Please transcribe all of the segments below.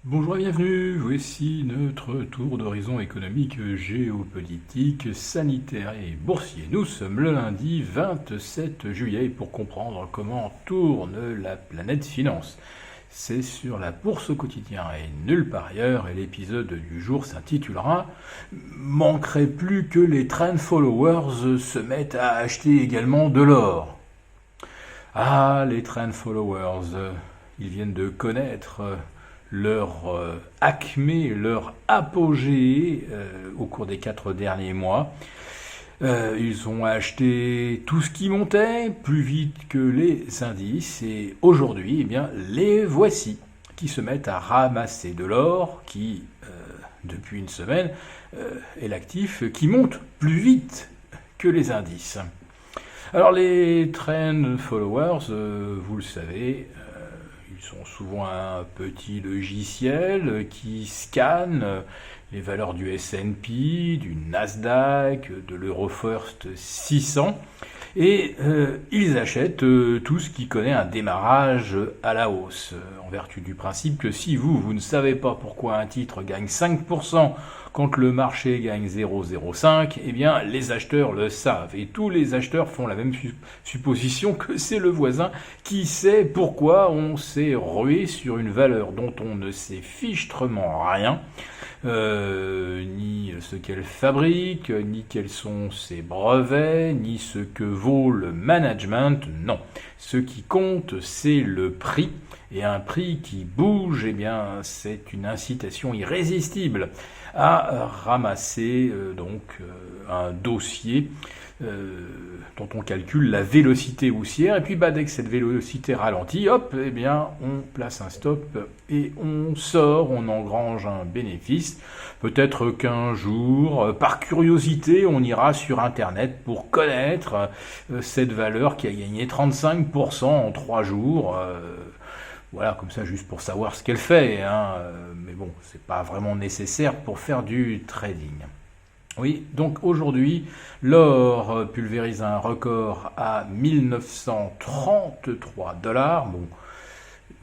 Bonjour et bienvenue, voici notre tour d'horizon économique, géopolitique, sanitaire et boursier. Nous sommes le lundi 27 juillet pour comprendre comment tourne la planète finance. C'est sur la bourse au quotidien et nulle part ailleurs, et l'épisode du jour s'intitulera « Manquerait plus que les trend followers se mettent à acheter également de l'or ». Ah, les trend followers, ils viennent de connaître leur acmé, leur apogée au cours des 4 derniers mois. Ils ont acheté tout ce qui montait plus vite que les indices et aujourd'hui, eh bien, les voici qui se mettent à ramasser de l'or qui, depuis une semaine, est l'actif qui monte plus vite que les indices. Alors les trend followers, vous le savez, ils sont souvent un petit logiciel qui scanne les valeurs du S&P, du Nasdaq, de l'Eurofirst 600 et ils achètent tout ce qui connaît un démarrage à la hausse, en vertu du principe que si vous ne savez pas pourquoi un titre gagne 5% quand le marché gagne 0,05, eh bien les acheteurs le savent. Et tous les acheteurs font la même supposition que c'est le voisin qui sait pourquoi on s'est rué sur une valeur dont on ne sait fichtrement rien, ni ce qu'elle fabrique, ni quels sont ses brevets, ni ce que vaut le management, non. Ce qui compte, c'est le prix. Et un prix qui bouge, eh bien, c'est une incitation irrésistible à ramasser un dossier dont on calcule la vélocité haussière. Et puis, dès que cette vélocité ralentit, hop, eh bien, on place un stop et on sort, on engrange un bénéfice. Peut-être qu'un jour, par curiosité, on ira sur Internet pour connaître cette valeur qui a gagné 35% en 3 jours. Voilà, comme ça, juste pour savoir ce qu'elle fait, hein. Mais bon, c'est pas vraiment nécessaire pour faire du trading. Oui, donc aujourd'hui, l'or pulvérise un record à 1933 $. Bon,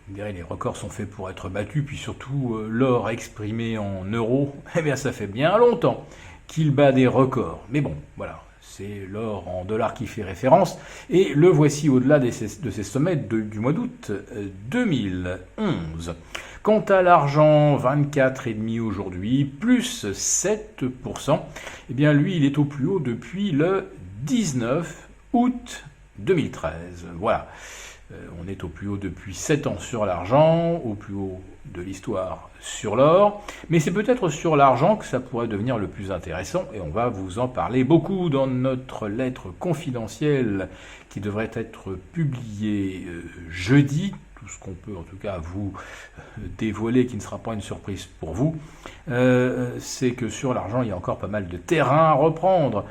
vous direz, les records sont faits pour être battus, puis surtout, l'or exprimé en euros, eh bien, ça fait bien longtemps qu'il bat des records. Mais bon, voilà. C'est l'or en dollars qui fait référence. Et le voici au-delà de ces sommets du mois d'août 2011. Quant à l'argent, 24,5 aujourd'hui, plus 7%. Eh bien, lui, il est au plus haut depuis le 19 août 2013. Voilà. On est au plus haut depuis 7 ans sur l'argent, au plus haut de l'histoire sur l'or, mais c'est peut-être sur l'argent que ça pourrait devenir le plus intéressant, et on va vous en parler beaucoup dans notre lettre confidentielle qui devrait être publiée jeudi. Tout ce qu'on peut en tout cas vous dévoiler, qui ne sera pas une surprise pour vous, c'est que sur l'argent, il y a encore pas mal de terrain à reprendre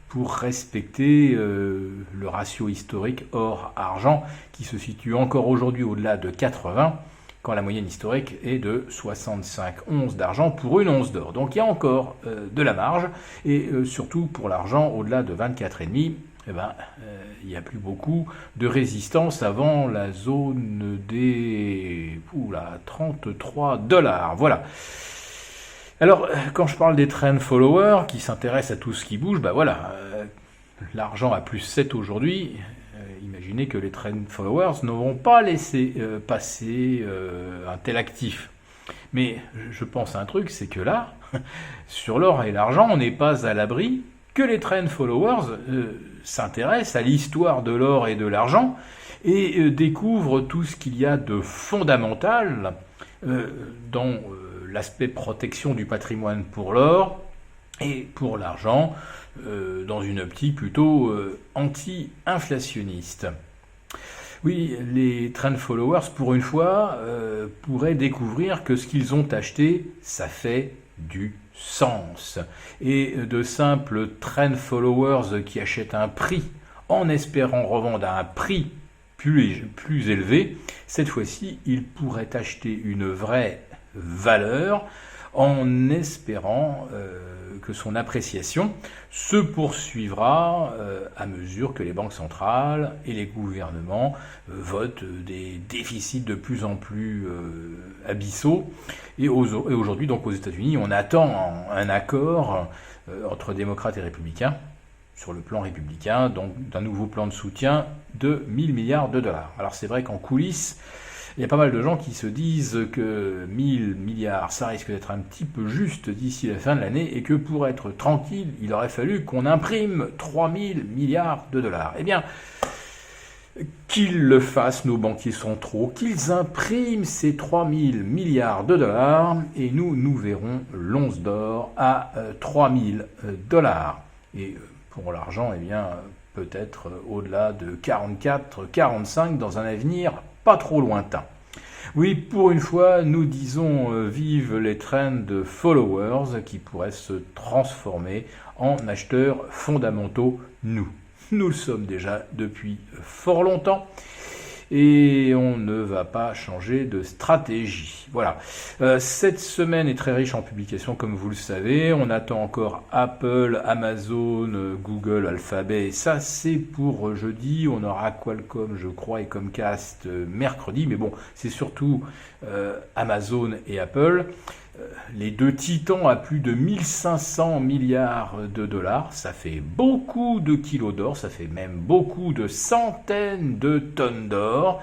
pour respecter le ratio historique or-argent qui se situe encore aujourd'hui au-delà de 80, quand la moyenne historique est de 65 onces d'argent pour une once d'or. Donc il y a encore de la marge, et surtout pour l'argent au-delà de 24,5, il n'y a plus beaucoup de résistance avant la zone des 33 $. Voilà. Alors, quand je parle des trend followers qui s'intéressent à tout ce qui bouge, l'argent à plus 7 aujourd'hui. Imaginez que les trend followers ne vont pas laisser passer un tel actif. Mais je pense à un truc, c'est que là, sur l'or et l'argent, on n'est pas à l'abri que les trend followers s'intéressent à l'histoire de l'or et de l'argent et découvrent tout ce qu'il y a de fondamental dans l'aspect protection du patrimoine pour l'or et pour l'argent, dans une optique plutôt anti-inflationniste. Oui, les trend followers, pour une fois, pourraient découvrir que ce qu'ils ont acheté, ça fait du sens. Et de simples trend followers qui achètent un prix en espérant revendre à un prix plus élevé, cette fois-ci, ils pourraient acheter une vraie valeur en espérant que son appréciation se poursuivra à mesure que les banques centrales et les gouvernements votent des déficits de plus en plus abyssaux. Et aujourd'hui, donc aux États-Unis, on attend un accord entre démocrates et républicains sur le plan républicain, donc d'un nouveau plan de soutien de 1000 milliards de dollars. Alors c'est vrai qu'en coulisses, il y a pas mal de gens qui se disent que 1000 milliards, ça risque d'être un petit peu juste d'ici la fin de l'année et que pour être tranquille, il aurait fallu qu'on imprime 3000 milliards de dollars. Eh bien, qu'ils le fassent, nos banquiers centraux, qu'ils impriment ces 3000 milliards de dollars et nous verrons l'once d'or à 3000 dollars. Et pour l'argent, eh bien, peut-être au-delà de 44, 45 dans un avenir pas trop lointain. Oui, pour une fois, nous disons vive les trends followers qui pourraient se transformer en acheteurs fondamentaux, nous. Nous le sommes déjà depuis fort longtemps et on ne va pas changer de stratégie. Voilà. Cette semaine est très riche en publications, comme vous le savez. On attend encore Apple, Amazon, Google, Alphabet. Ça, c'est pour jeudi. On aura Qualcomm, je crois, et Comcast mercredi. Mais bon, c'est surtout Amazon et Apple. Les deux titans à plus de 1500 milliards de dollars, ça fait beaucoup de kilos d'or, ça fait même beaucoup de centaines de tonnes d'or.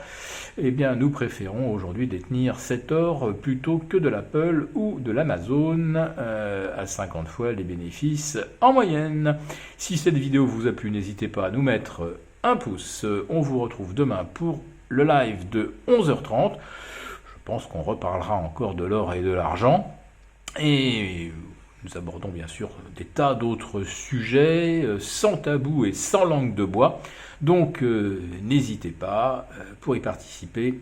Eh bien, nous préférons aujourd'hui détenir cet or plutôt que de l'Apple ou de l'Amazon à 50 fois les bénéfices en moyenne. Si cette vidéo vous a plu, n'hésitez pas à nous mettre un pouce. On vous retrouve demain pour le live de 11h30. Je pense qu'on reparlera encore de l'or et de l'argent. Et nous abordons bien sûr des tas d'autres sujets, sans tabou et sans langue de bois. Donc n'hésitez pas, pour y participer,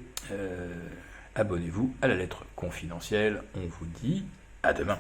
abonnez-vous à la lettre confidentielle. On vous dit à demain.